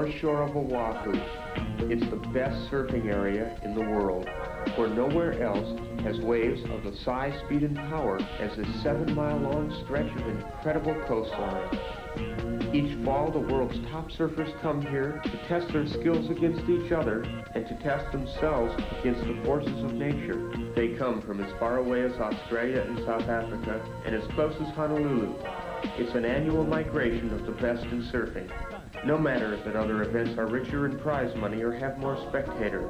north shore of Oahu. It's the best surfing area in the world, for nowhere else has waves of the size, speed, and power as this 7-mile-long stretch of incredible coastline. Each fall, the world's top surfers come here to test their skills against each other and to test themselves against the forces of nature. They come from as far away as Australia and South Africa and as close as Honolulu. It's an annual migration of the best in surfing. No matter that other events are richer in prize money or have more spectators,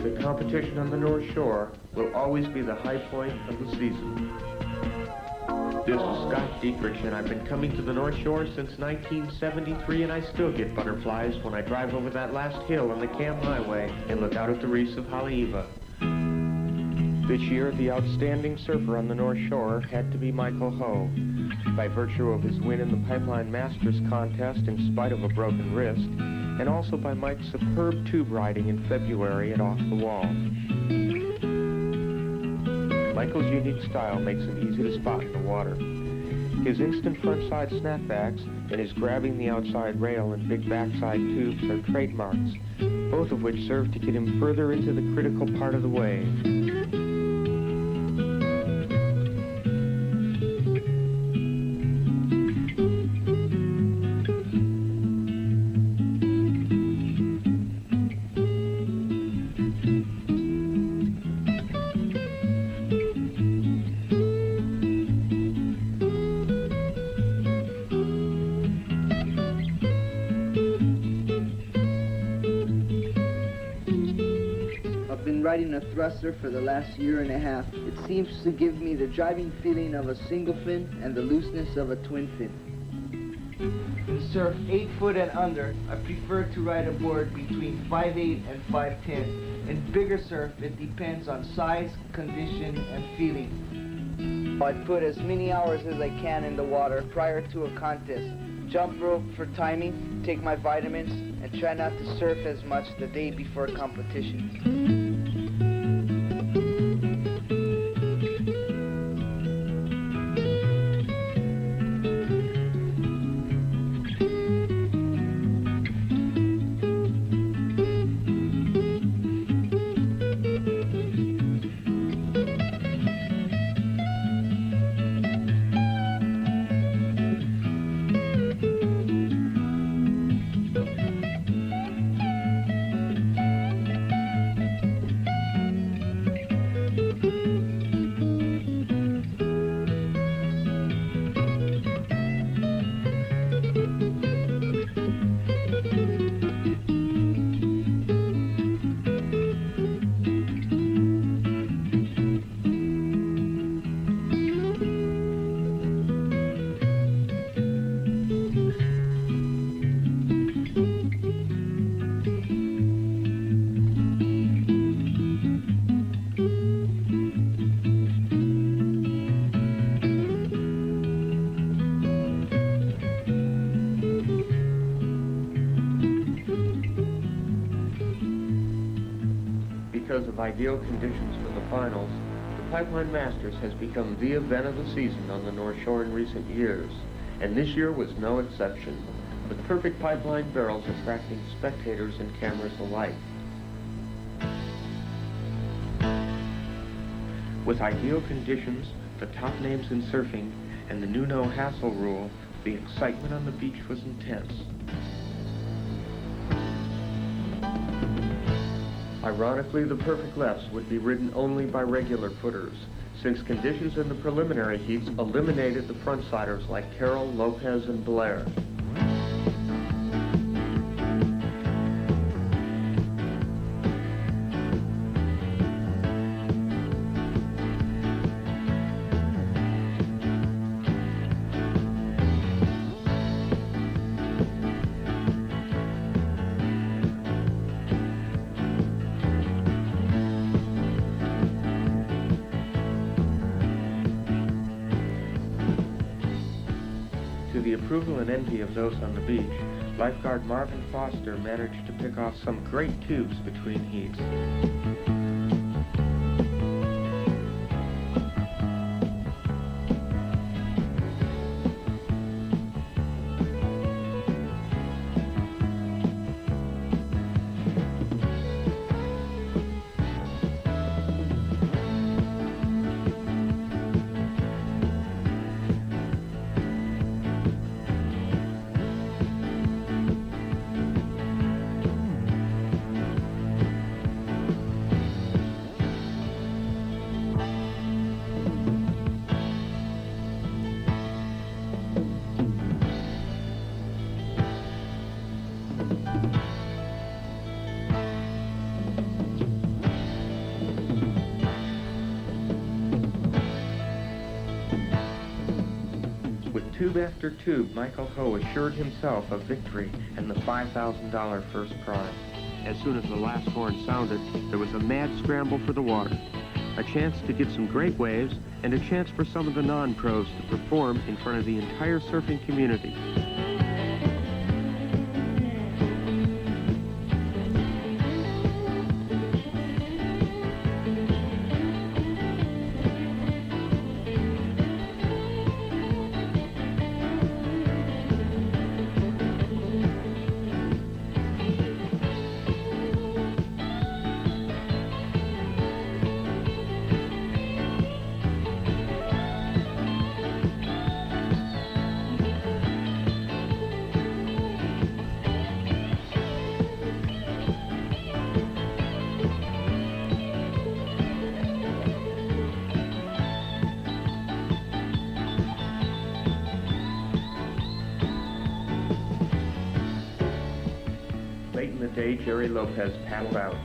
the competition on the North Shore will always be the high point of the season. This is Scott Dietrich, and I've been coming to the North Shore since 1973, and I still get butterflies when I drive over that last hill on the Cam Highway and look out at the reefs of Haleiwa. This year, the outstanding surfer on the North Shore had to be Michael Ho. By virtue of his win in the Pipeline Masters contest in spite of a broken wrist, and also by Mike's superb tube riding in February at Off the Wall. Michael's unique style makes him easy to spot in the water. His instant front-side snapbacks and his grabbing the outside rail and big backside tubes are trademarks, both of which serve to get him further into the critical part of the wave. riding a thruster for the last year and a half. It seems to give me the driving feeling of a single fin and the looseness of a twin fin. To surf 8 foot and under, I prefer to ride a board between 5'8" and 5'10". In bigger surf, it depends on size, condition, and feeling. I put as many hours as I can in the water prior to a contest. Jump rope for timing, take my vitamins, and try not to surf as much the day before competition. Because of ideal conditions for the finals, the Pipeline Masters has become the event of the season on the North Shore in recent years, and this year was no exception, with perfect pipeline barrels attracting spectators and cameras alike. With ideal conditions, the top names in surfing, and the new no-hassle rule, the excitement on the beach was intense. Ironically, the perfect lefts would be ridden only by regular putters, since conditions in the preliminary heats eliminated the frontsiders like Carroll, Lopez, and Blair. To the approval and envy of those on the beach, lifeguard Marvin Foster managed to pick off some great tubes between heats. With tube after tube, Michael Ho assured himself of victory and the $5,000 first prize. As soon as the last horn sounded, there was a mad scramble for the water. A chance to get some great waves, and a chance for some of the non-pros to perform in front of the entire surfing community. Late in the day, Jerry Lopez paddled out.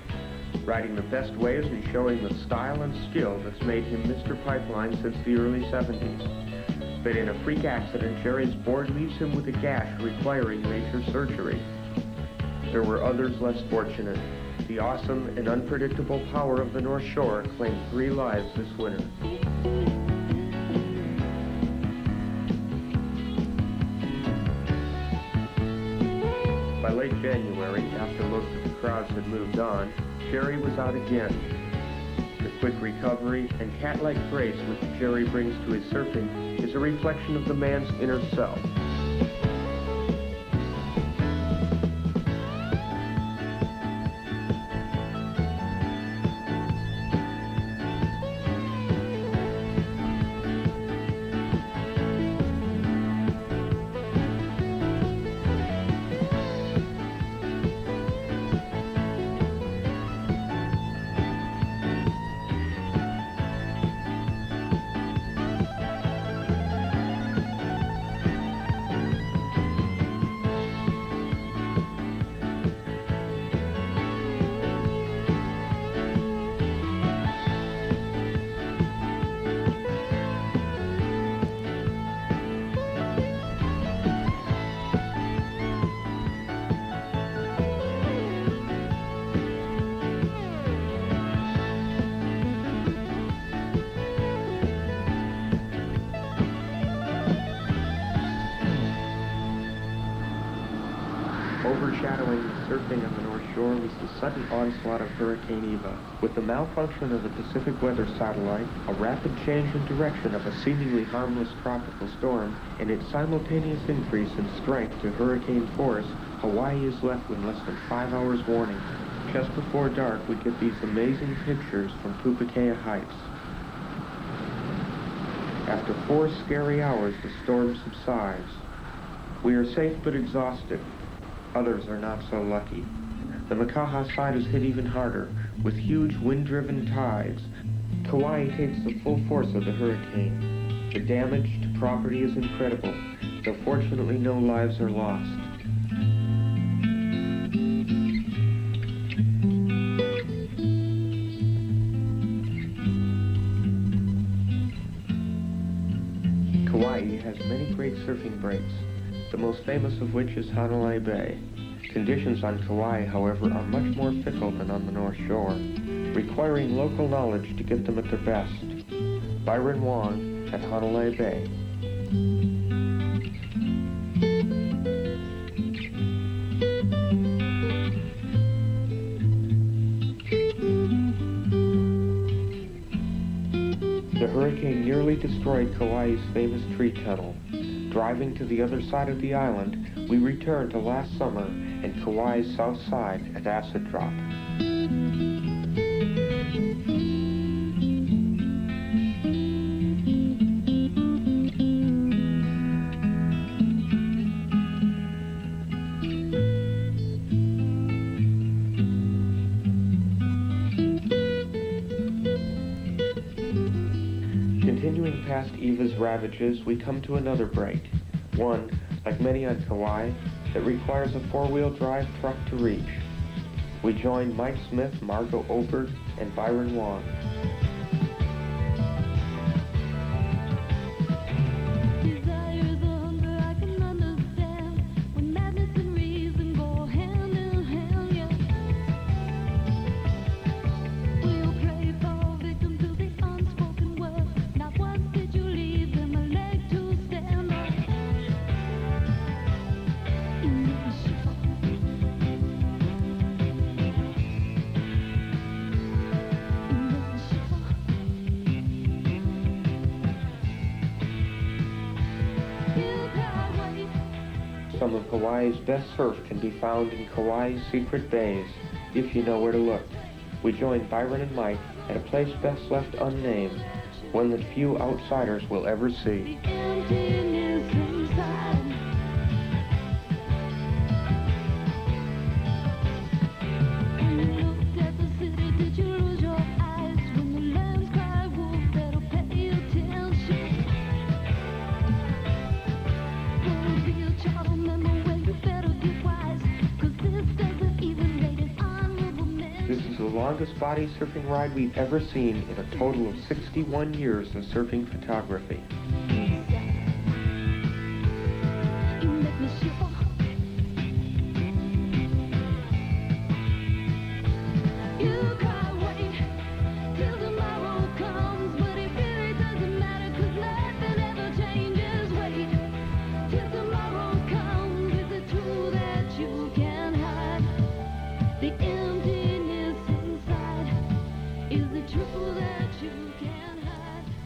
riding the best waves and showing the style and skill that's made him Mr. Pipeline since the early 70s. But in a freak accident, Jerry's board leaves him with a gash requiring major surgery. There were others less fortunate. The awesome and unpredictable power of the North Shore claimed 3 lives this winter. By late January, after most of the crowds had moved on, Jerry was out again. The quick recovery and cat-like grace which Jerry brings to his surfing is a reflection of the man's inner self. Overshadowing the surfing on the North Shore was the sudden onslaught of Hurricane Eva. With the malfunction of the Pacific Weather Satellite, a rapid change in direction of a seemingly harmless tropical storm, and its simultaneous increase in strength to hurricane force, Hawaii is left with less than 5 hours warning. Just before dark, we get these amazing pictures from Pupukea Heights. After 4 scary hours, the storm subsides. We are safe but exhausted. Others are not so lucky. The Makaha side is hit even harder, with huge wind-driven tides. Kauai takes the full force of the hurricane. The damage to property is incredible, though fortunately no lives are lost. Kauai has many great surfing breaks, the most famous of which is Hanalei Bay. Conditions on Kauai, however, are much more fickle than on the North Shore, requiring local knowledge to get them at their best. Byron Wong at Hanalei Bay. The hurricane nearly destroyed Kauai's famous tree tunnel. Driving to the other side of the island, we returned to last summer and Kauai's south side at Acid Drop. Continuing past Eva's ravages, we come to another break. One, like many on Kauai, that requires a 4-wheel drive truck to reach. We join Mike Smith, Margot Obert, and Byron Wong. Some of Hawaii's best surf can be found in Kauai's secret bays, if you know where to look. We joined Byron and Mike at a place best left unnamed, one that few outsiders will ever see. longest body surfing ride we've ever seen in a total of 61 years of surfing photography.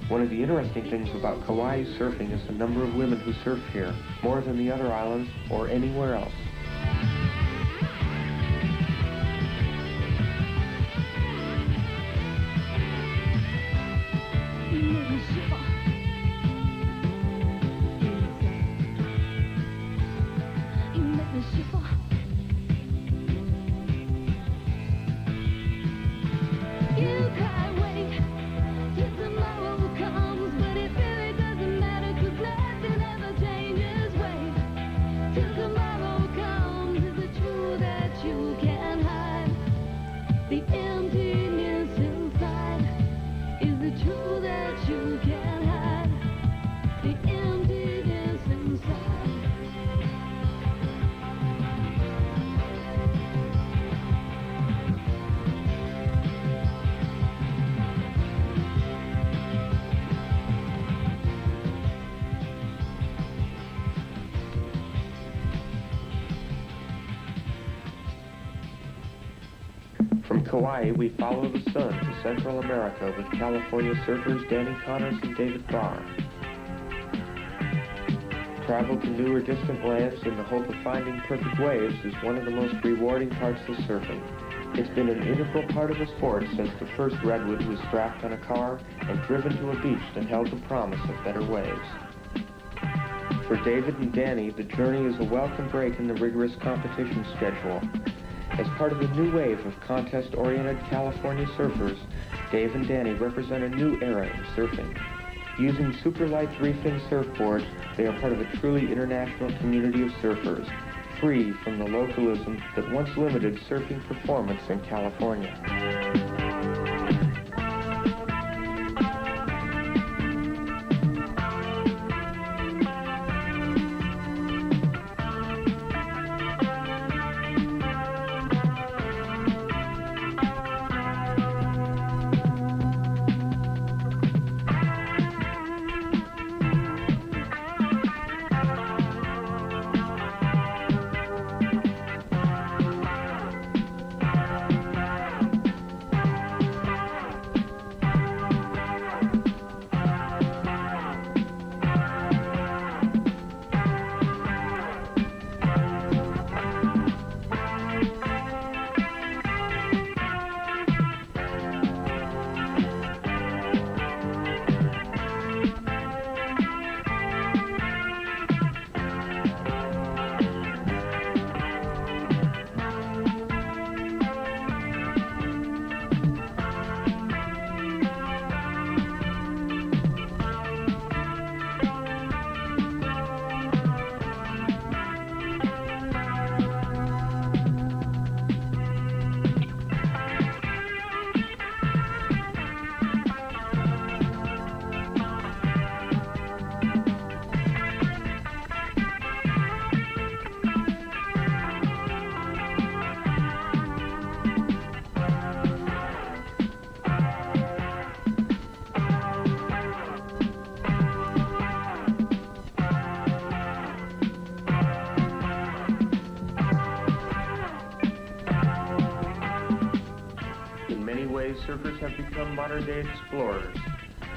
One of the interesting things about Kauai surfing is the number of women who surf here, more than the other islands or anywhere else. From Kauai, we follow the sun to Central America with California surfers Danny Connors and David Barr. Travel to new or distant lands in the hope of finding perfect waves is one of the most rewarding parts of surfing. It's been an integral part of the sport since the first redwood was strapped on a car and driven to a beach that held the promise of better waves. For David and Danny, the journey is a welcome break in the rigorous competition schedule. As part of the new wave of contest-oriented California surfers, Dave and Danny represent a new era in surfing. Using super-light three-fin surfboards, they are part of a truly international community of surfers, free from the localism that once limited surfing performance in California. Surfers have become modern-day explorers,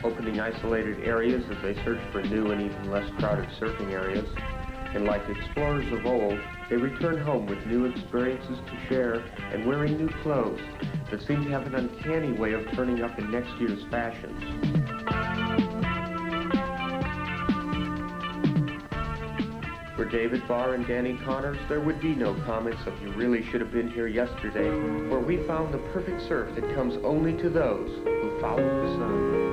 opening isolated areas as they search for new and even less crowded surfing areas. And like explorers of old, they return home with new experiences to share and wearing new clothes that seem to have an uncanny way of turning up in next year's fashions. For David Barr and Danny Connors, there would be no comments of "you really should have been here yesterday," where we found the perfect surf that comes only to those who follow the sun.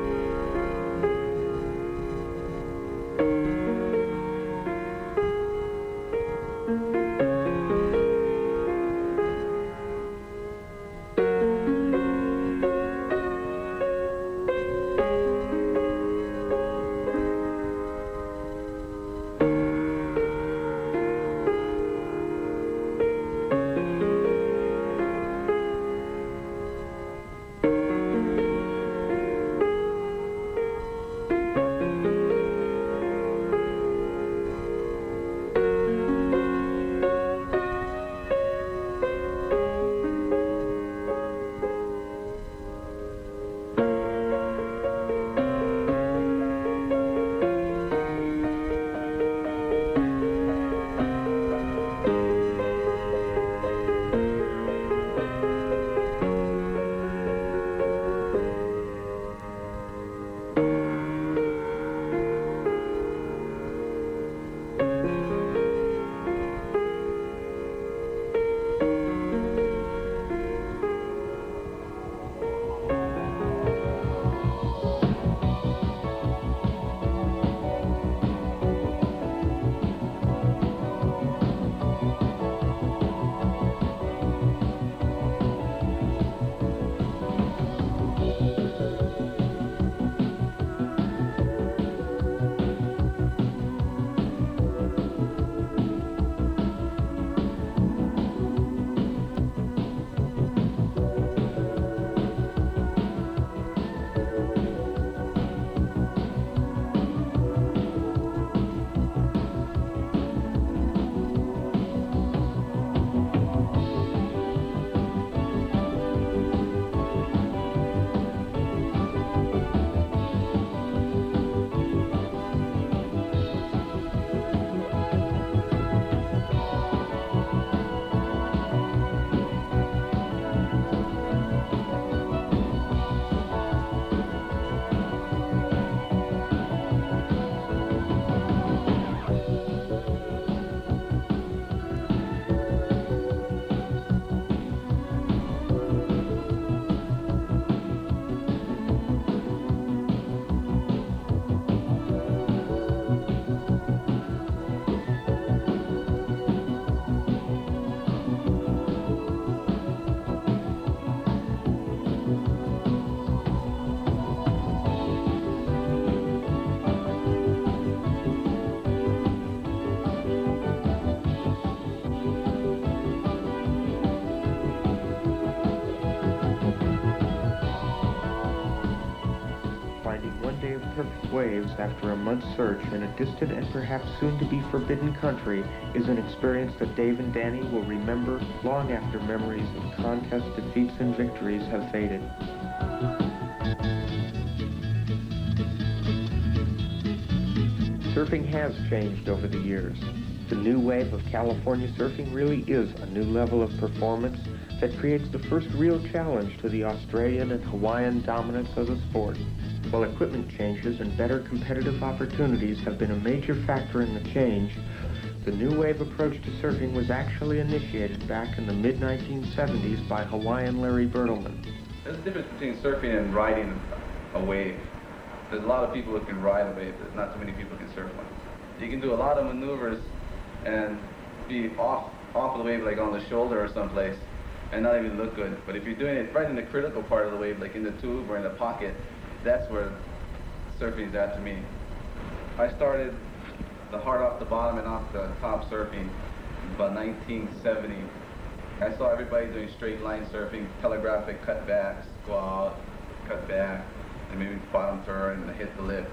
waves after a month's search in a distant and perhaps soon-to-be forbidden country is an experience that Dave and Danny will remember long after memories of contest defeats and victories have faded. Surfing has changed over the years. The new wave of California surfing really is a new level of performance that creates the first real challenge to the Australian and Hawaiian dominance of the sport. While equipment changes and better competitive opportunities have been a major factor in the change, the new wave approach to surfing was actually initiated back in the mid-1970s by Hawaiian Larry Bertleman. There's a difference between surfing and riding a wave. There's a lot of people who can ride a wave, there's not too many people who can surf one. You can do a lot of maneuvers and be off of the wave, like on the shoulder or someplace, and not even look good. But if you're doing it right in the critical part of the wave, like in the tube or in the pocket, that's where surfing is at to me. I started the hard off the bottom and off the top surfing in about 1970. I saw everybody doing straight line surfing, telegraphic cutbacks, go out, cut back, and maybe bottom turn and hit the lip.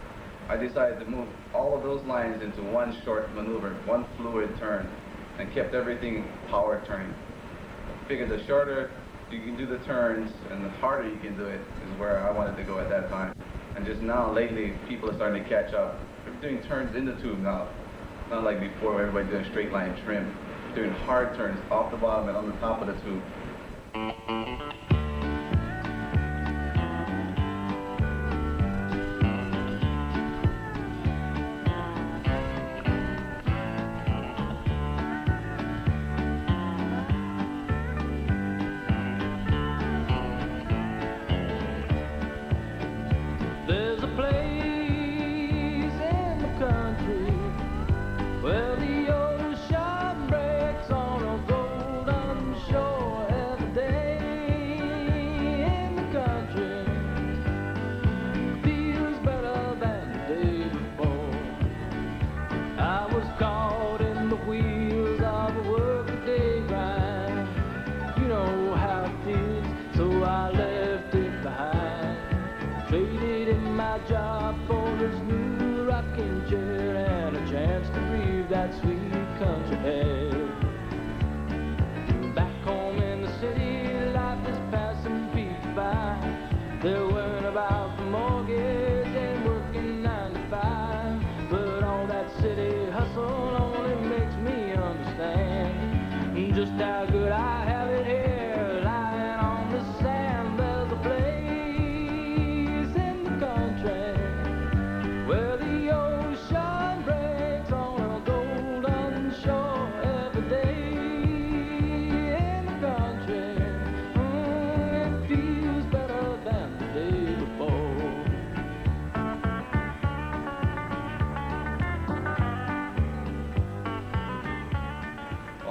I decided to move all of those lines into one short maneuver, one fluid turn, and kept everything power turning. Figured the shorter you can do the turns and the harder you can do it is where I wanted to go at that time. And just now, lately, people are starting to catch up. They're doing turns in the tube now. Not like before where everybody doing straight line trim. Doing hard turns off the bottom and on the top of the tube.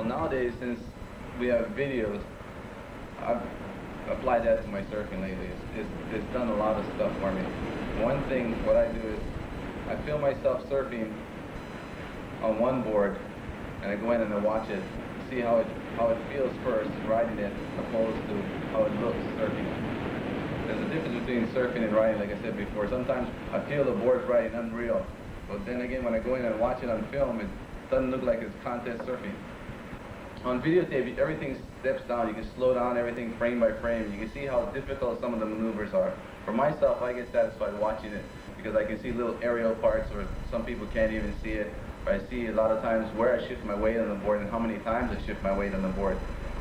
Nowadays, since we have videos, I've applied that to my surfing lately. It's done a lot of stuff for me. One thing, what I do is I film myself surfing on one board, and I go in and I watch it, see how it feels first riding it, opposed to how it looks surfing. There's a difference between surfing and riding, like I said before. Sometimes I feel the board's riding unreal, but then again, when I go in and watch it on film, it doesn't look like it's contest surfing. On videotape, everything steps down. You can slow down everything frame by frame. You can see how difficult some of the maneuvers are. For myself, I get satisfied watching it because I can see little aerial parts where some people can't even see it. But I see a lot of times where I shift my weight on the board and how many times I shift my weight on the board.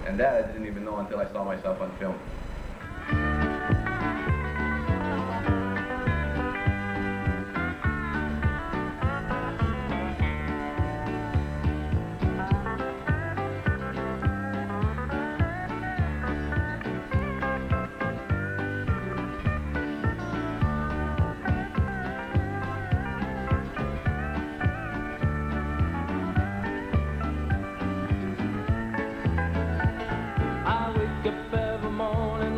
And that I didn't even know until I saw myself on film. I wake up every morning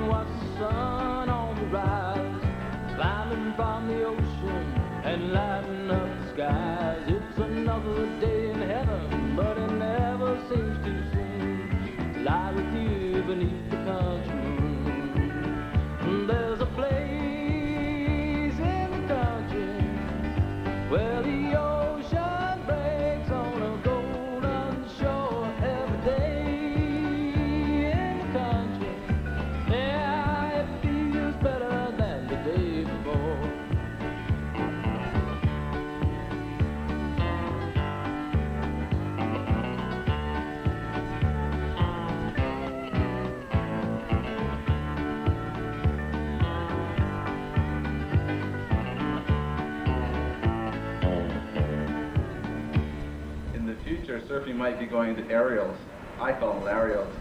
future, surfing might be going to aerials. I call them aerials.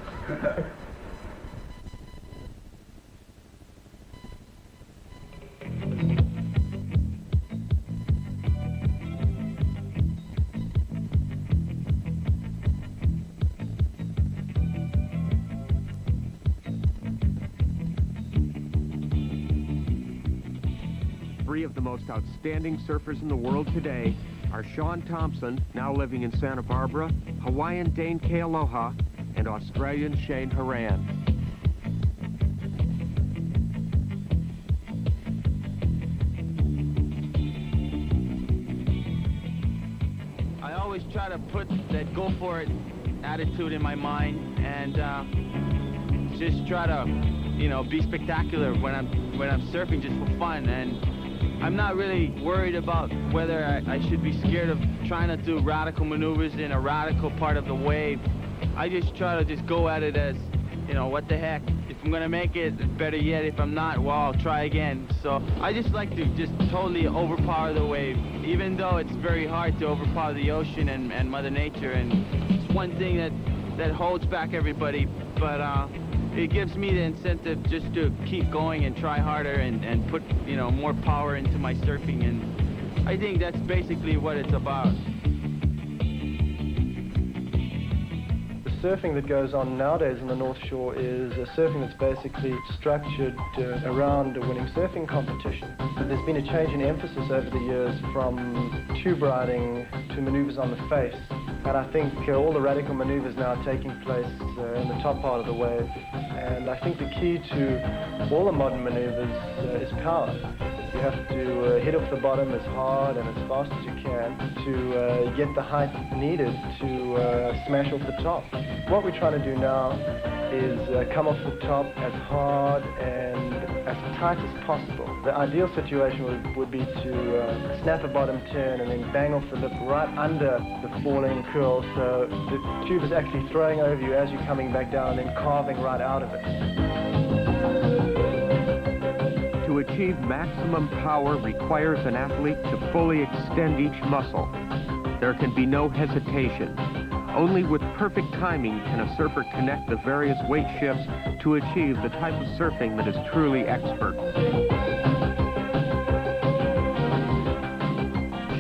3 of the most outstanding surfers in the world today are Sean Thompson, now living in Santa Barbara, Hawaiian Dane Kealoha, and Australian Shane Horan. I always try to put that go for it attitude in my mind and just try to, you know, be spectacular when I'm surfing just for fun. And I'm not really worried about whether I should be scared of trying to do radical maneuvers in a radical part of the wave. I just try to just go at it as, you know, what the heck. If I'm gonna make it, better yet. If I'm not, well, I'll try again. So I just like to just totally overpower the wave, even though it's very hard to overpower the ocean and Mother Nature. And it's one thing that holds back everybody, but it gives me the incentive just to keep going and try harder and put, you know, more power into my surfing. And I think that's basically what it's about. The surfing that goes on nowadays in the North Shore is surfing that's basically structured around a winning surfing competition. There's been a change in emphasis over the years from tube riding to maneuvers on the face. And I think all the radical maneuvers now are taking place in the top part of the wave. And I think the key to all the modern maneuvers is power. You have to hit off the bottom as hard and as fast as you can to get the height needed to smash off the top. What we're trying to do now is come off the top as hard and as tight as possible. The ideal situation would be to snap a bottom turn and then bang off the lip right under the falling curl, so the tube is actually throwing over you as you're coming back down and then carving right out of it. To achieve maximum power requires an athlete to fully extend each muscle. There can be no hesitation. Only with perfect timing can a surfer connect the various weight shifts to achieve the type of surfing that is truly expert.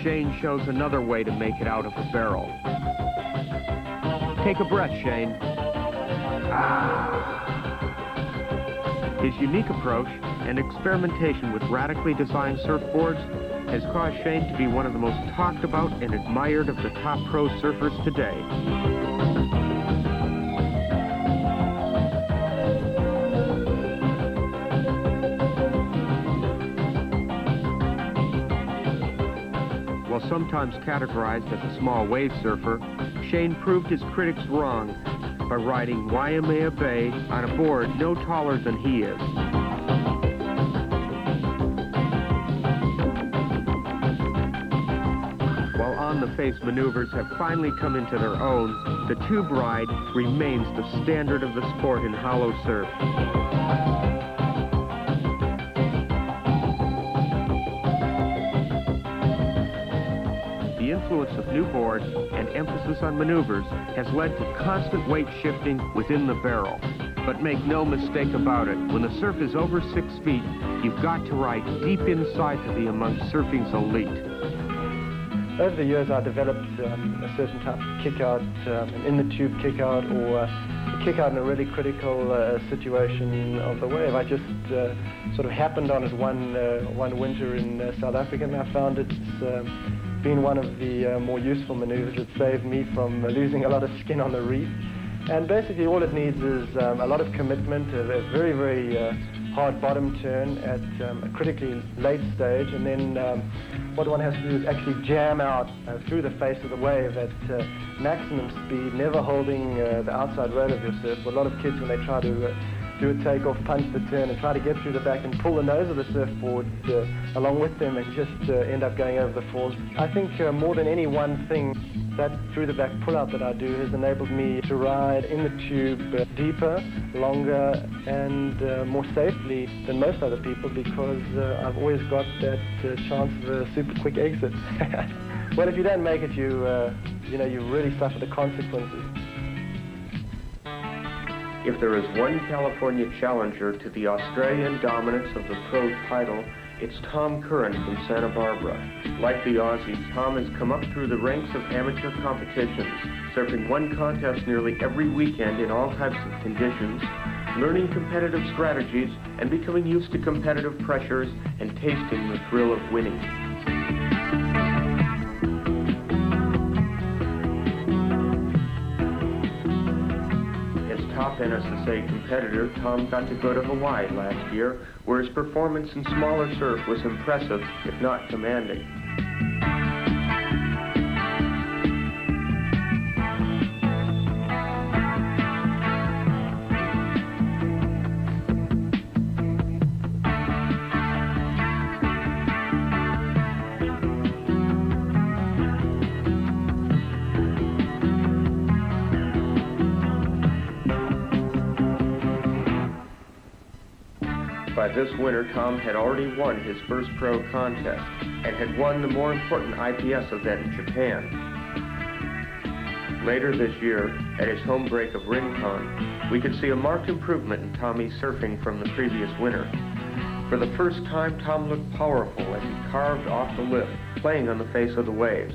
Shane shows another way to make it out of a barrel. Take a breath, Shane. His unique approach and experimentation with radically designed surfboards has caused Shane to be one of the most talked about and admired of the top pro surfers today. While sometimes categorized as a small wave surfer, Shane proved his critics wrong by riding Waimea Bay on a board no taller than he is. While on-the-face maneuvers have finally come into their own, the tube ride remains the standard of the sport in hollow surf. The influence of new boards and emphasis on maneuvers has led to constant weight shifting within the barrel. But make no mistake about it, when the surf is over 6 feet, you've got to ride deep inside to be among surfing's elite. Over the years, I developed a certain type of kick-out, an in-the-tube kick-out, or a kick-out in a really critical situation of the wave. I just sort of happened on it one winter in South Africa, and I found it's been one of the more useful maneuvers. It saved me from losing a lot of skin on the reef. And basically, all it needs is a lot of commitment, a very, very hard bottom turn at a critically late stage, and then what one has to do is actually jam out through the face of the wave at maximum speed, never holding the outside rail of your surfboard. A lot of kids, when they try to do a takeoff, punch the turn, and try to get through the back and pull the nose of the surfboard along with them and just end up going over the falls. I think more than any one thing, That through-the-back pull-out that I do has enabled me to ride in the tube deeper, longer, and more safely than most other people, because I've always got that chance of a super quick exit. Well, if you don't make it, you really suffer the consequences. If there is one California challenger to the Australian dominance of the pro title, it's Tom Curran from Santa Barbara. Like the Aussie, Tom has come up through the ranks of amateur competitions, surfing one contest nearly every weekend in all types of conditions, learning competitive strategies, and becoming used to competitive pressures and tasting the thrill of winning. Top NSSA competitor, Tom got to go to Hawaii last year, where his performance in smaller surf was impressive, if not commanding. By this winter, Tom had already won his first pro contest and had won the more important IPS event in Japan. Later this year, at his home break of Rincon, we could see a marked improvement in Tommy's surfing from the previous winter. For the first time, Tom looked powerful as he carved off the lip, playing on the face of the waves.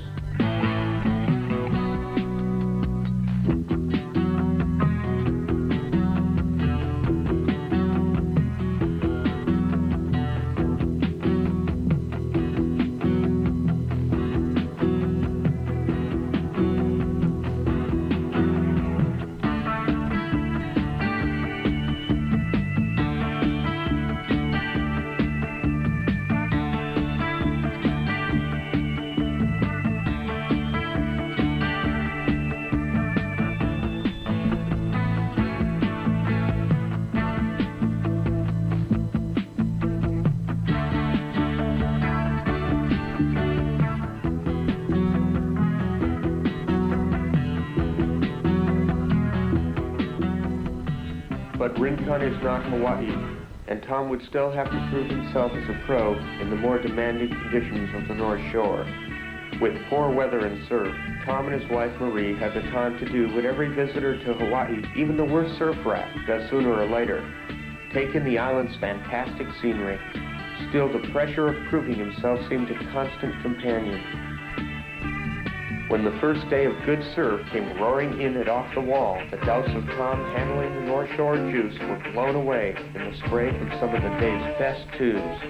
But Rincon is not Hawaii, and Tom would still have to prove himself as a pro in the more demanding conditions of the North Shore. With poor weather and surf, Tom and his wife Marie had the time to do what every visitor to Hawaii, even the worst surf rat, does sooner or later: take in the island's fantastic scenery. Still, the pressure of proving himself seemed a constant companion. When the first day of good surf came roaring in at Off the Wall, the doubts of Tom handling the North Shore juice were blown away in the spray from some of the day's best tubes.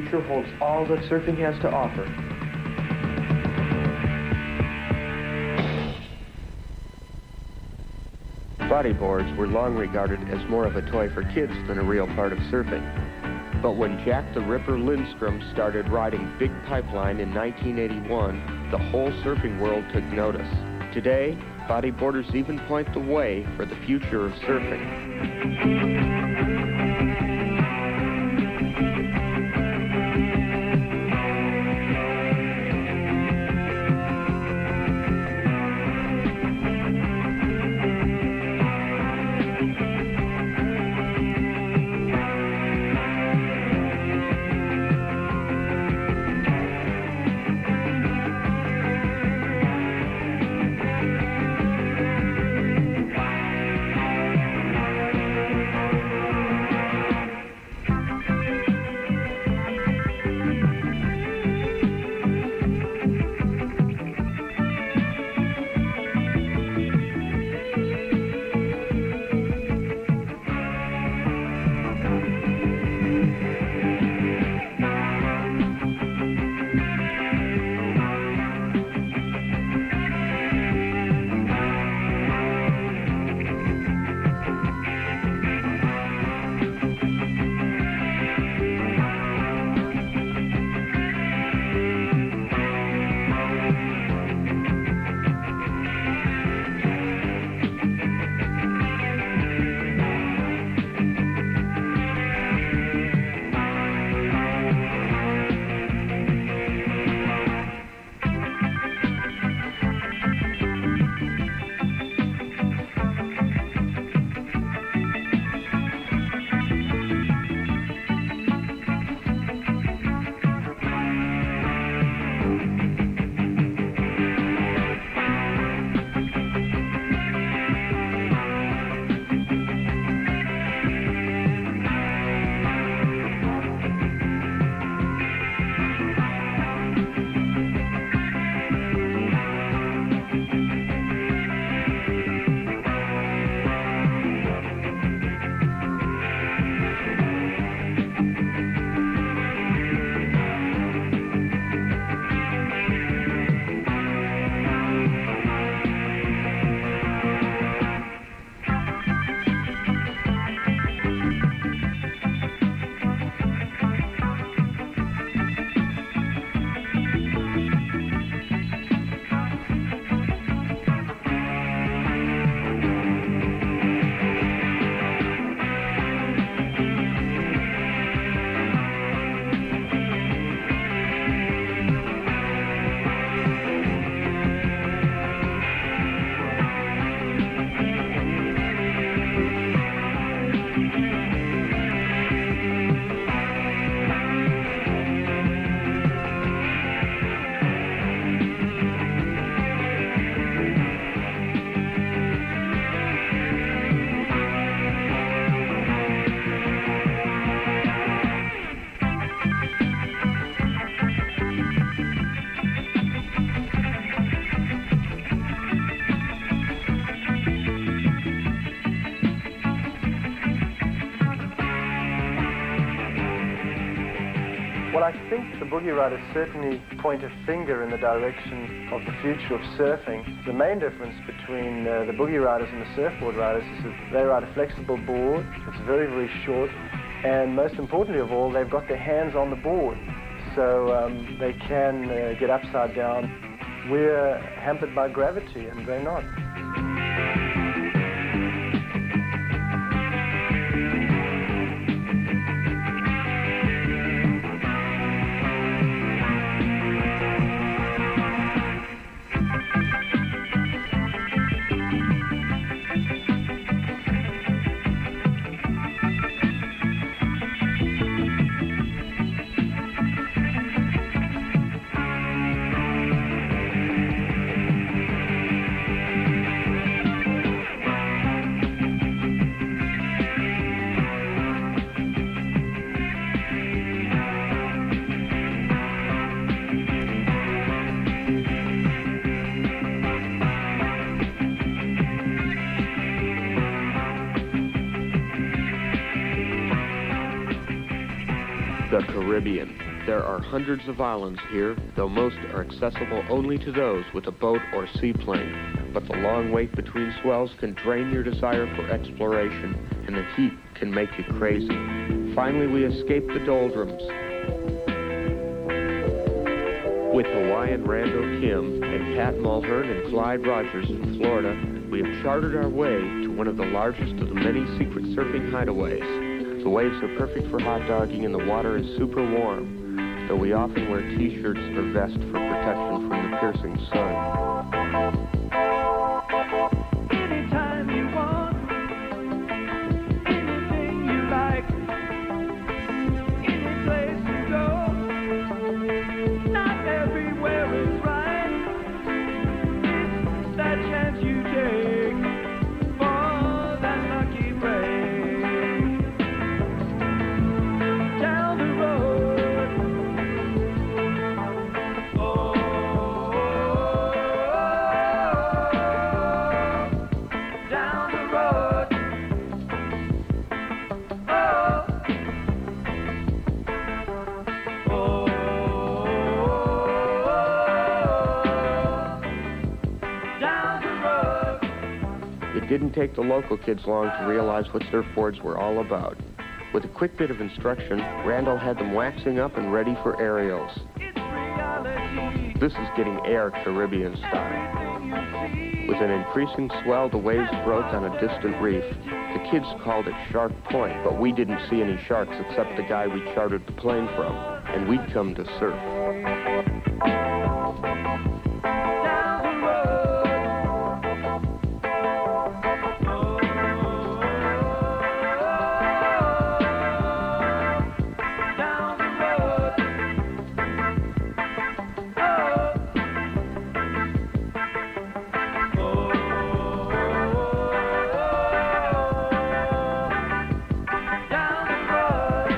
future holds all that surfing has to offer. Bodyboards were long regarded as more of a toy for kids than a real part of surfing. But when Jack the Ripper Lindstrom started riding Big Pipeline in 1981, the whole surfing world took notice. Today, bodyboarders even point the way for the future of surfing. Well, I think the boogie riders certainly point a finger in the direction of the future of surfing. The main difference between the boogie riders and the surfboard riders is that they ride a flexible board. It's very, very short. And most importantly of all, they've got their hands on the board. So they can get upside down. We're hampered by gravity, and they're not. The Caribbean, There are hundreds of islands here, though most are accessible only to those with a boat or seaplane. But the long wait between swells can drain your desire for exploration, and the heat can make you crazy. Finally, we escape the doldrums. With Hawaiian Randall Kim and Pat Mulhern and Clyde Rogers from Florida, we have chartered our way to one of the largest of the many secret surfing hideaways. The waves are perfect for hot dogging and the water is super warm, though we often wear t-shirts or vests for protection from the piercing sun. Anytime you want, anything you like, any place you go, not everywhere is right. It's that chance you take for that lucky break. Down the road, oh, down the road, down the road. It didn't take the local kids long to realize what surfboards were all about. With a quick bit of instruction, Randall had them waxing up and ready for aerials. It's reality. This is getting Air Caribbean style. With an increasing swell, the waves broke on a distant reef. The kids called it Shark Point, but we didn't see any sharks except the guy we chartered the plane from, and we'd come to surf. Down the road, down the road, down the road.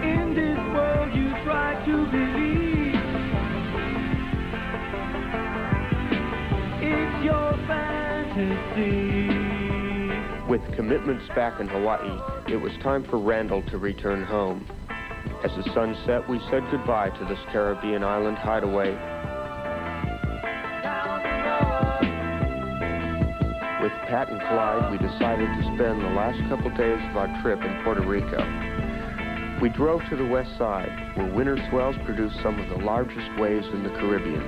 In this world you try to believe, it's your fantasy. With commitments back in Hawaii, it was time for Randall to return home. As the sun set, we said goodbye to this Caribbean island hideaway. Down the road, With Pat and Clyde, we decided to spend the last couple days of our trip in Puerto Rico. We drove to the west side, where winter swells produce some of the largest waves in the Caribbean.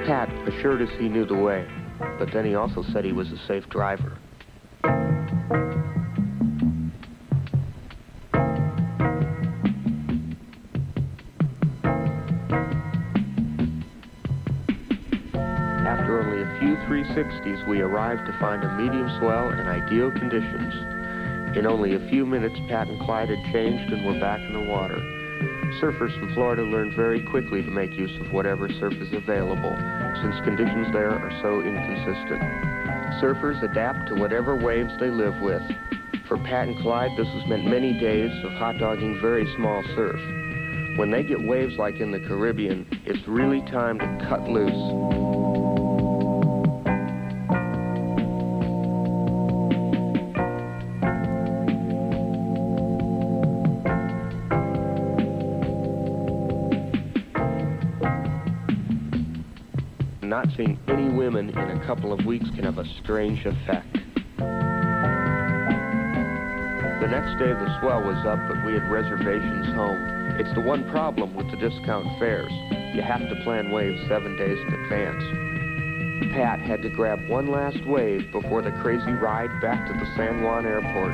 Pat assured us he knew the way, but then he also said he was a safe driver. After only a few 360s, we arrived to find a medium swell and ideal conditions. In only a few minutes, Pat and Clyde had changed and were back in the water. Surfers from Florida learned very quickly to make use of whatever surf is available, since conditions there are so inconsistent. Surfers adapt to whatever waves they live with. For Pat and Clyde, this has meant many days of hot dogging very small surf. When they get waves like in the Caribbean, it's really time to cut loose. Not seeing any women in a couple of weeks can have a strange effect. The next day the swell was up, but we had reservations home. It's the one problem with the discount fares. You have to plan waves 7 days in advance. Pat had to grab one last wave before the crazy ride back to the San Juan airport.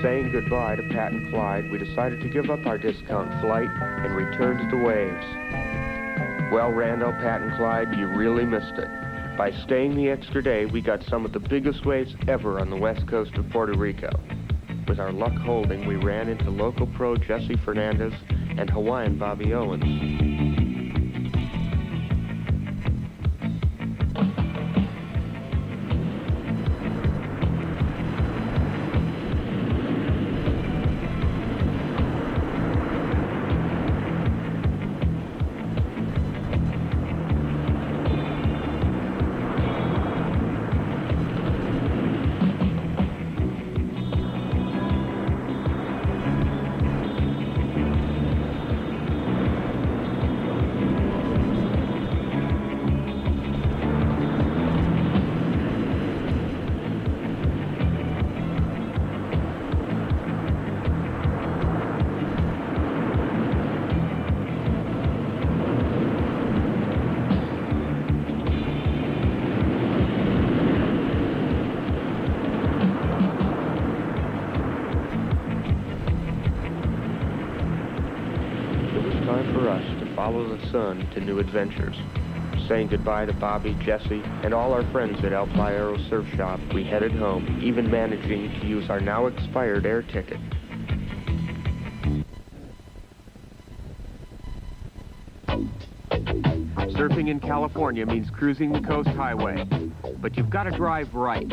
saying goodbye to Pat and Clyde, we decided to give up our discount flight and return to the waves. Well, Randall, Pat, and Clyde, you really missed it. By staying the extra day, we got some of the biggest waves ever on the west coast of Puerto Rico. With our luck holding, we ran into local pro Jesse Fernandez and Hawaiian Bobby Owens. For us to follow the sun to new adventures. Saying goodbye to Bobby, Jesse, and all our friends at El Playero Surf Shop, we headed home, even managing to use our now expired air ticket. Surfing in California means cruising the coast highway, but you've got to drive right.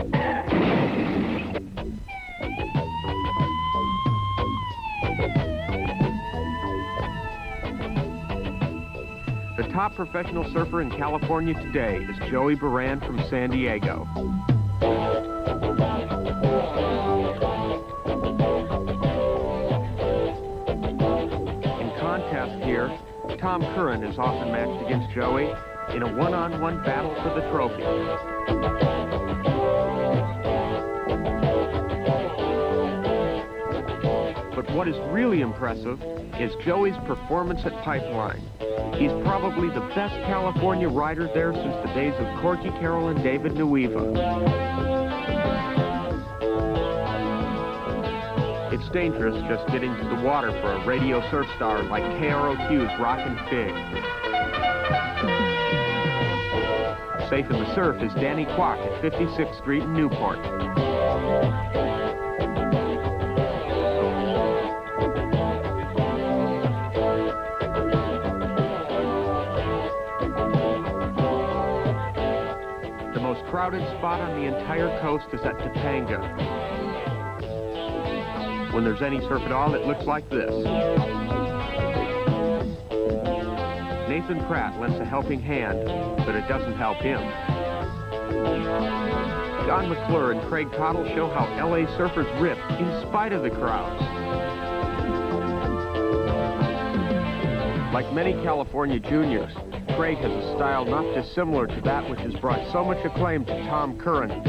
The top professional surfer in California today is Joey Baran from San Diego. In contest here, Tom Curran is often matched against Joey in a one-on-one battle for the trophy. But what is really impressive is Joey's performance at Pipeline. He's probably the best California rider there since the days of Corky Carroll and David Nueva. It's dangerous just getting to the water for a radio surf star like KROQ's Rockin' Fig. Safe in the surf is Danny Kwok at 56th Street in Newport. Crowded spot on the entire coast is at Topanga. When there's any surf at all, it looks like this. Nathan Pratt lends a helping hand, but it doesn't help him. John McClure and Craig Cottle show how LA surfers rip in spite of the crowds. Like many California juniors, Craig has a style not dissimilar to that which has brought so much acclaim to Tom Curran.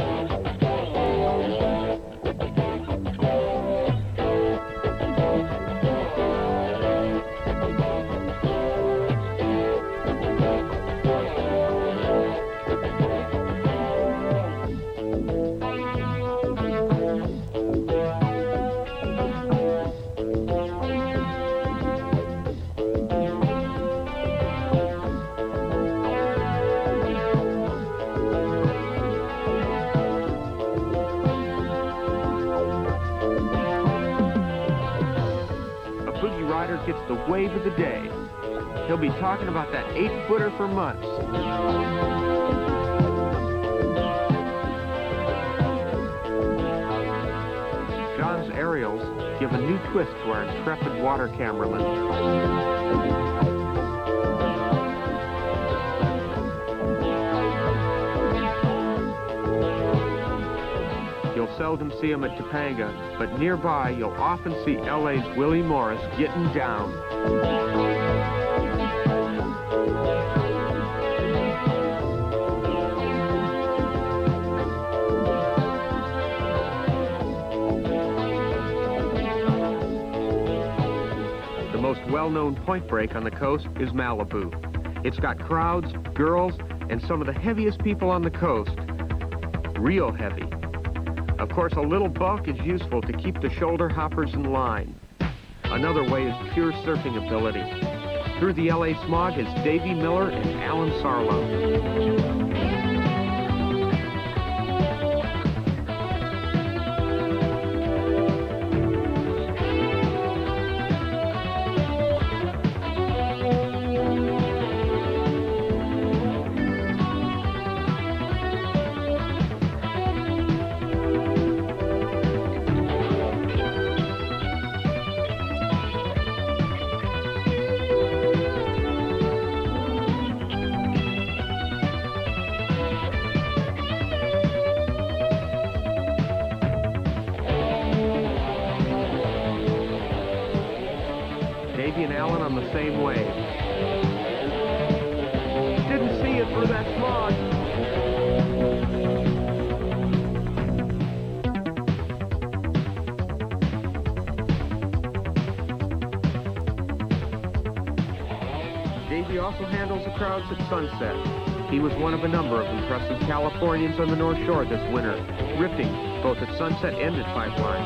Gets the wave of the day. He'll be talking about that 8-footer for months. John's aerials give a new twist to our intrepid water cameraman. You'll seldom see him at Topanga, but nearby you'll often see LA's Willie Morris getting down. The most well-known point break on the coast is Malibu. It's got crowds, girls, and some of the heaviest people on the coast. Real heavy. Of course, a little bulk is useful to keep the shoulder hoppers in line. Another way is pure surfing ability. Through the LA smog is Davey Miller and Alan Sarlo. Davey and Alan on the same wave. Didn't see it through that smog. Davey also handles the crowds at sunset. He was one of a number of impressive Californians on the North Shore this winter, ripping both at Sunset and at Pipeline.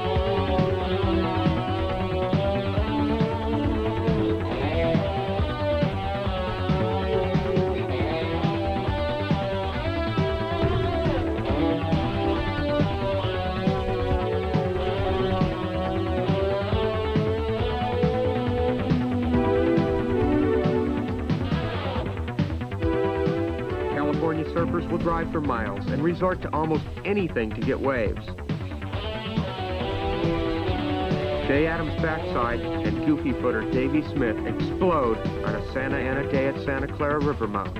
California surfers will drive for miles and resort to almost anything to get waves. Jay Adams' backside and goofy footer Davey Smith explode on a Santa Ana day at Santa Clara River mouth.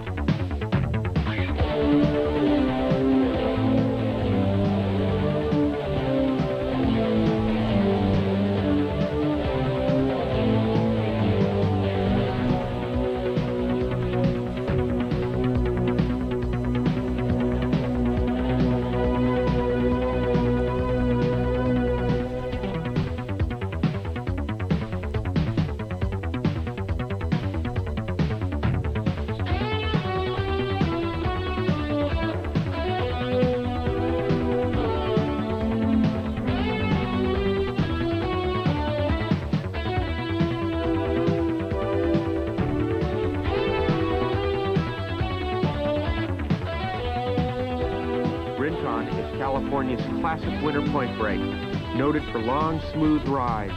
California's classic winter point break, noted for long, smooth rides.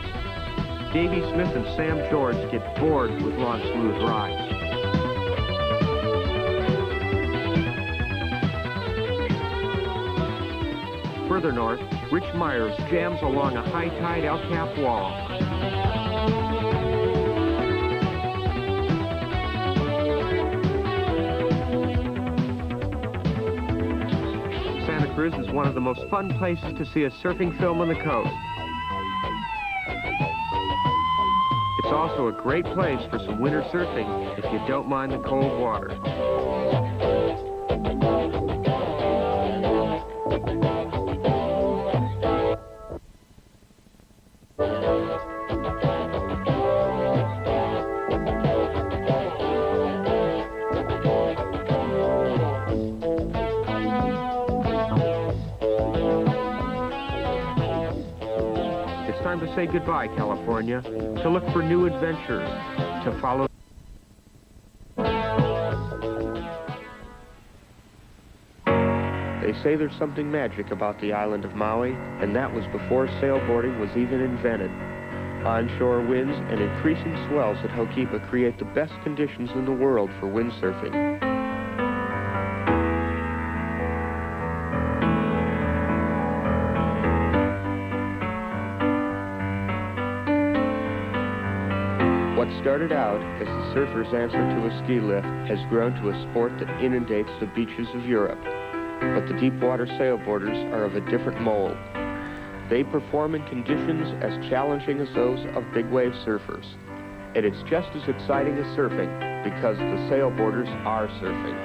Davey Smith and Sam George get bored with long, smooth rides. Further north, Rich Myers jams along a high-tide El Cap wall. Santa Cruz is one of the most fun places to see a surfing film on the coast. It's also a great place for some winter surfing if you don't mind the cold water. Time to say goodbye, California, to look for new adventures, to follow. They say there's something magic about the island of Maui, and that was before sailboarding was even invented. Onshore winds and increasing swells at Ho'okipa create the best conditions in the world for windsurfing. What started out as the surfer's answer to a ski lift has grown to a sport that inundates the beaches of Europe. But the deep-water sailboarders are of a different mold. They perform in conditions as challenging as those of big-wave surfers. And it's just as exciting as surfing because the sailboarders are surfing.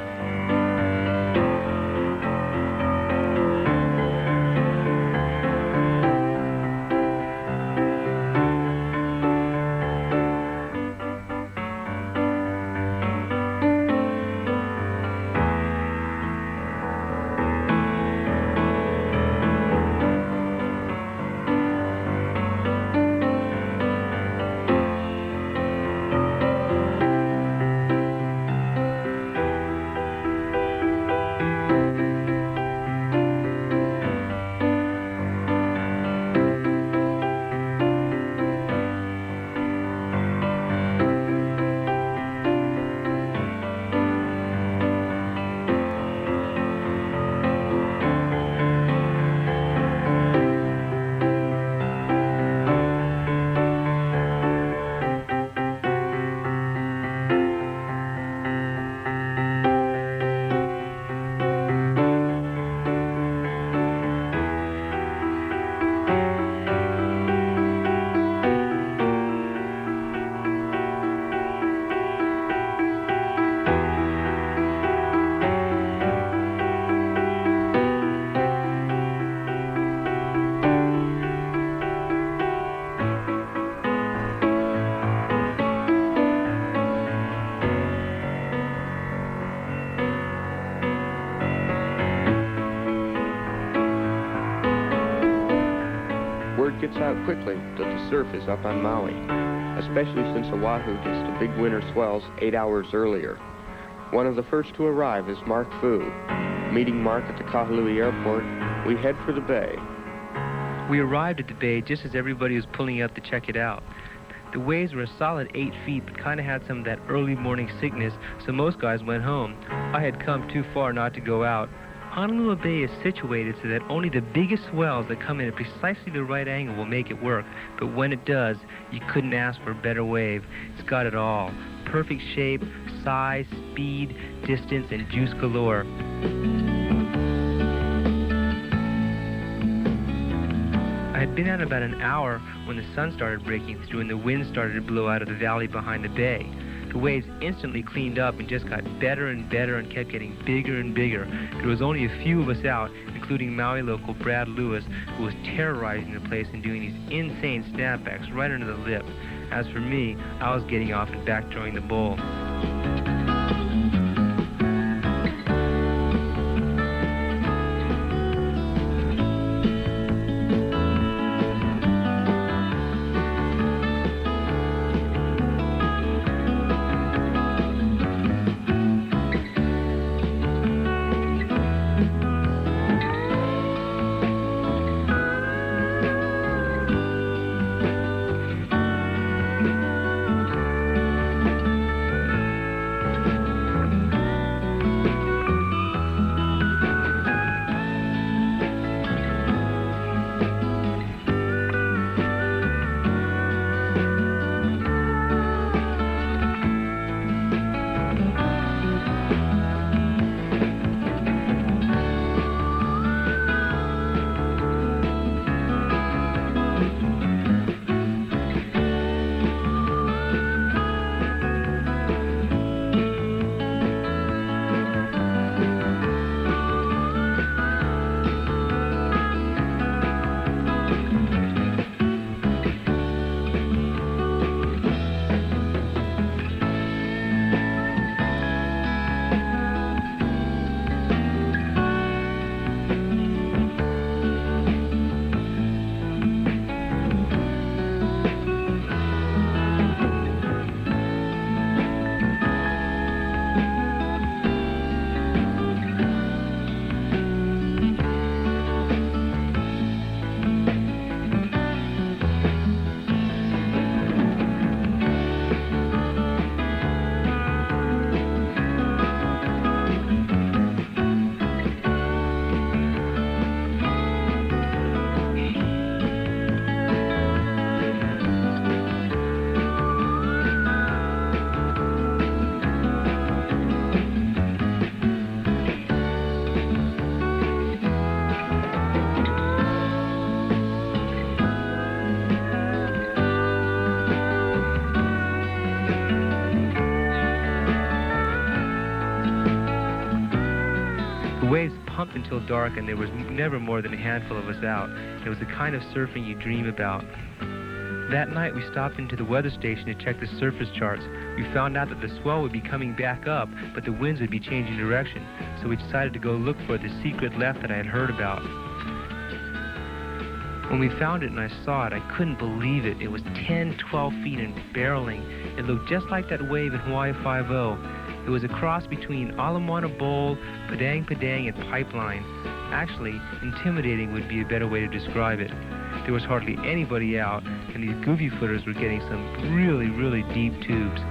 gets out quickly that the surf is up on Maui, especially since Oahu gets the big winter swells 8 hours earlier. One of the first to arrive is Mark Fu. Meeting Mark at the Kahului airport, we head for the bay. We arrived at the bay just as everybody was pulling out to check it out. The waves were a solid 8 feet, but kind of had some of that early morning sickness, so most guys went home. I had come too far not to go out. Honolulu Bay is situated so that only the biggest swells that come in at precisely the right angle will make it work, but when it does, you couldn't ask for a better wave. It's got it all. Perfect shape, size, speed, distance, and juice galore. I had been out about an hour when the sun started breaking through and the wind started to blow out of the valley behind the bay. The waves instantly cleaned up and just got better and better and kept getting bigger and bigger. There was only a few of us out, including Maui local Brad Lewis, who was terrorizing the place and doing these insane snapbacks right under the lip. As for me, I was getting off and back throwing the bowl. Until dark, and there was never more than a handful of us out. It was the kind of surfing you dream about. That night we stopped into the weather station to check the surface charts. We found out that the swell would be coming back up, but the winds would be changing direction, so we decided to go look for the secret left that I had heard about. When we found it and I saw it, I couldn't believe it. It was 10, 12 feet and barreling. It looked just like that wave in Hawaii 5-0. It was a cross between Ala Moana Bowl, Padang Padang, and Pipeline. Actually, intimidating would be a better way to describe it. There was hardly anybody out, and these goofy footers were getting some really, really deep tubes.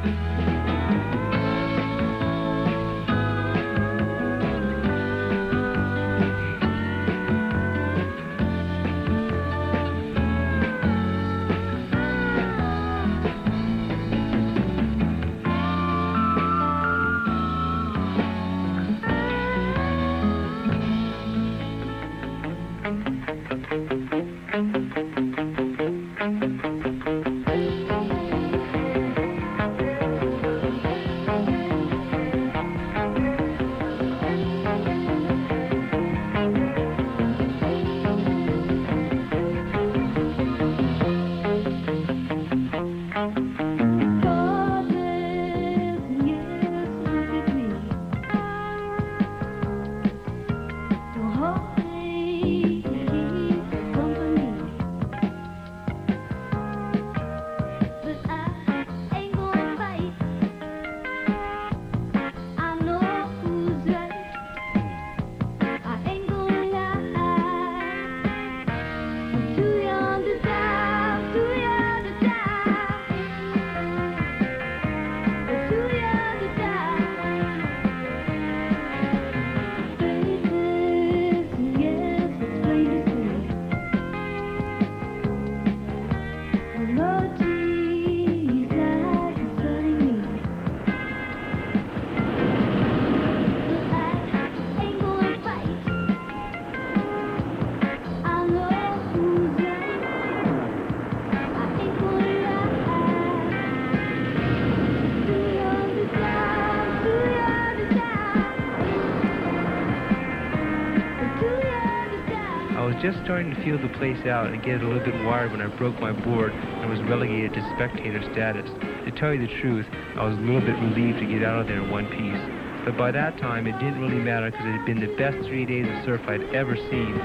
just starting to feel the place out and get it a little bit wired when I broke my board and was relegated to spectator status. To tell you the truth, I was a little bit relieved to get out of there in one piece. But by that time, it didn't really matter because it had been the best 3 days of surf I'd ever seen.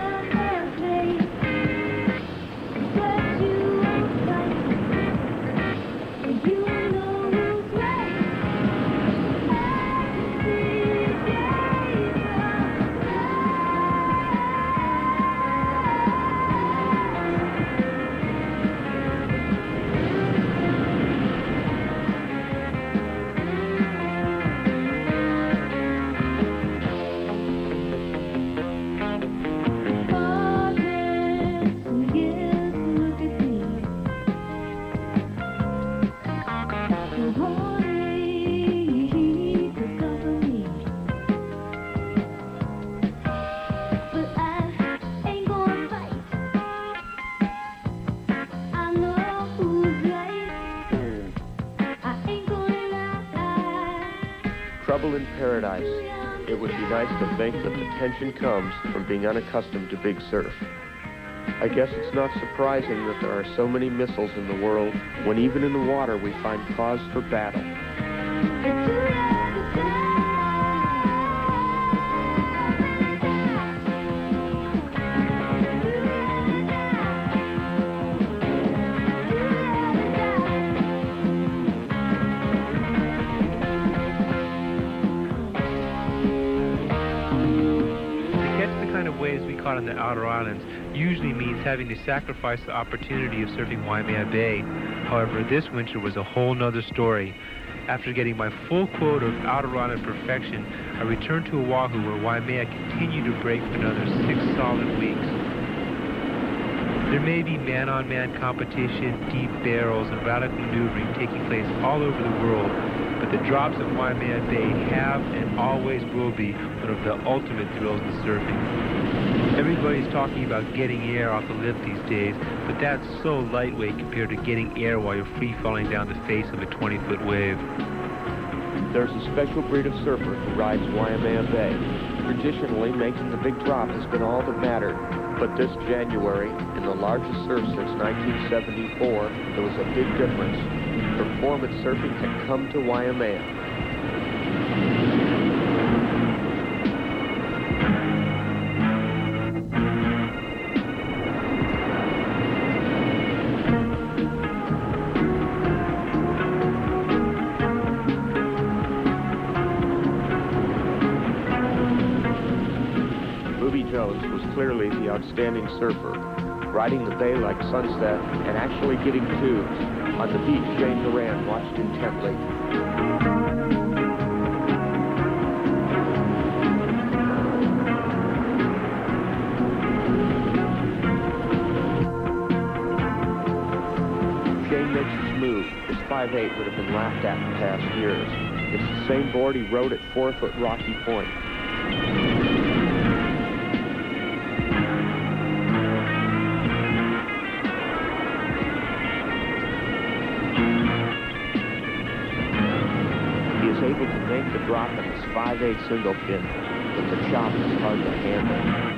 Trouble in paradise. It would be nice to think that the tension comes from being unaccustomed to big surf. I guess it's not surprising that there are so many missiles in the world when even in the water we find cause for battle. On the outer islands usually means having to sacrifice the opportunity of surfing Waimea Bay. However, this winter was a whole nother story. After getting my full quota of outer island perfection, I returned to Oahu where Waimea continued to break for another 6 solid weeks. There may be man-on-man competition, deep barrels, and radical maneuvering taking place all over the world, but the drops of Waimea Bay have and always will be one of the ultimate thrills in surfing. Everybody's talking about getting air off the lip these days, but that's so lightweight compared to getting air while you're free-falling down the face of a 20-foot wave. There's a special breed of surfer who rides Waimea Bay. Traditionally, making the big drop has been all that mattered, but this January, in the largest surf since 1974, there was a big difference. Performance surfing had come to Waimea. Clearly the outstanding surfer, riding the bay like sunset and actually getting tubes. On the beach, Jane Duran watched intently. Shane makes his move. His 5'8" would have been laughed at in past years. It's the same board he rode at 4-foot Rocky Point. Able to make the drop in his 5'8" single fin, but the chop is hard to handle.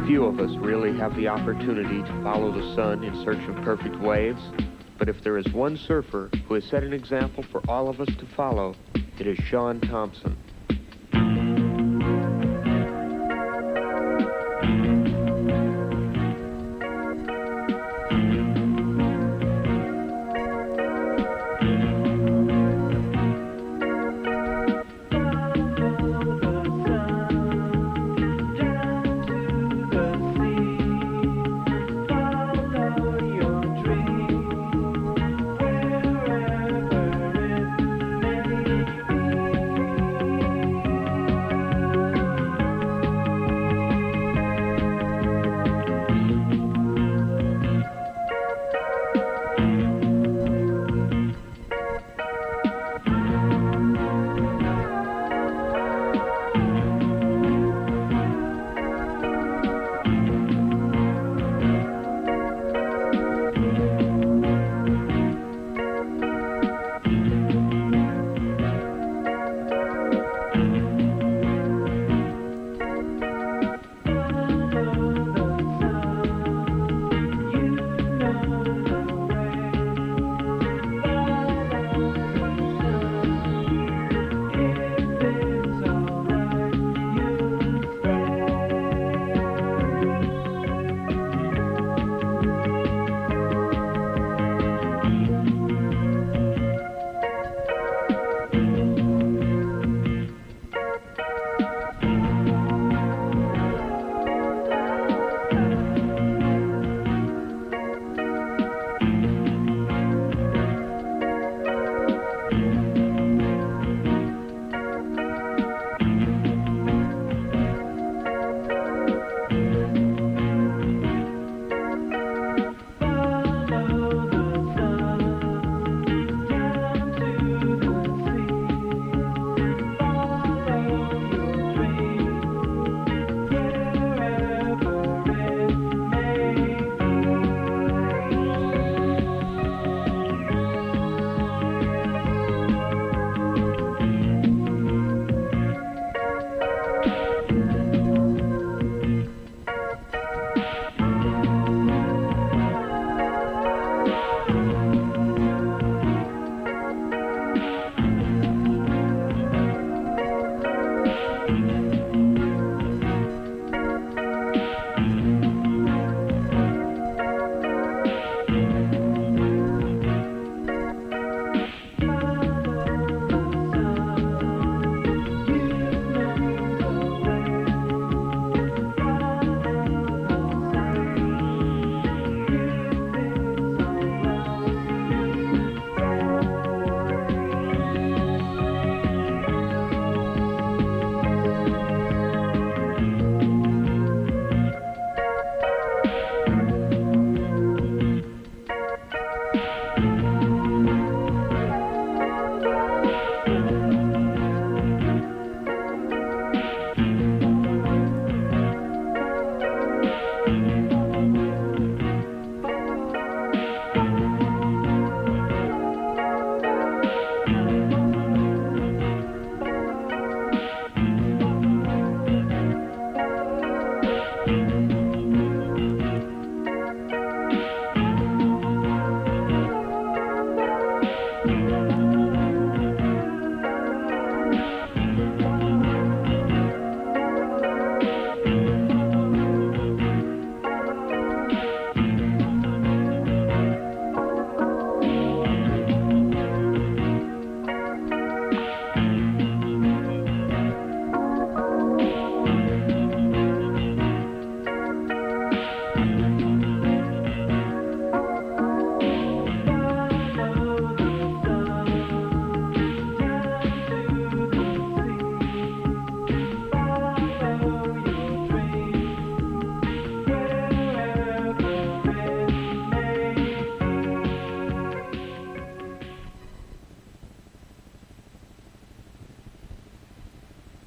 Few of us really have the opportunity to follow the sun in search of perfect waves, but if there is one surfer who has set an example for all of us to follow, it is Sean Thompson.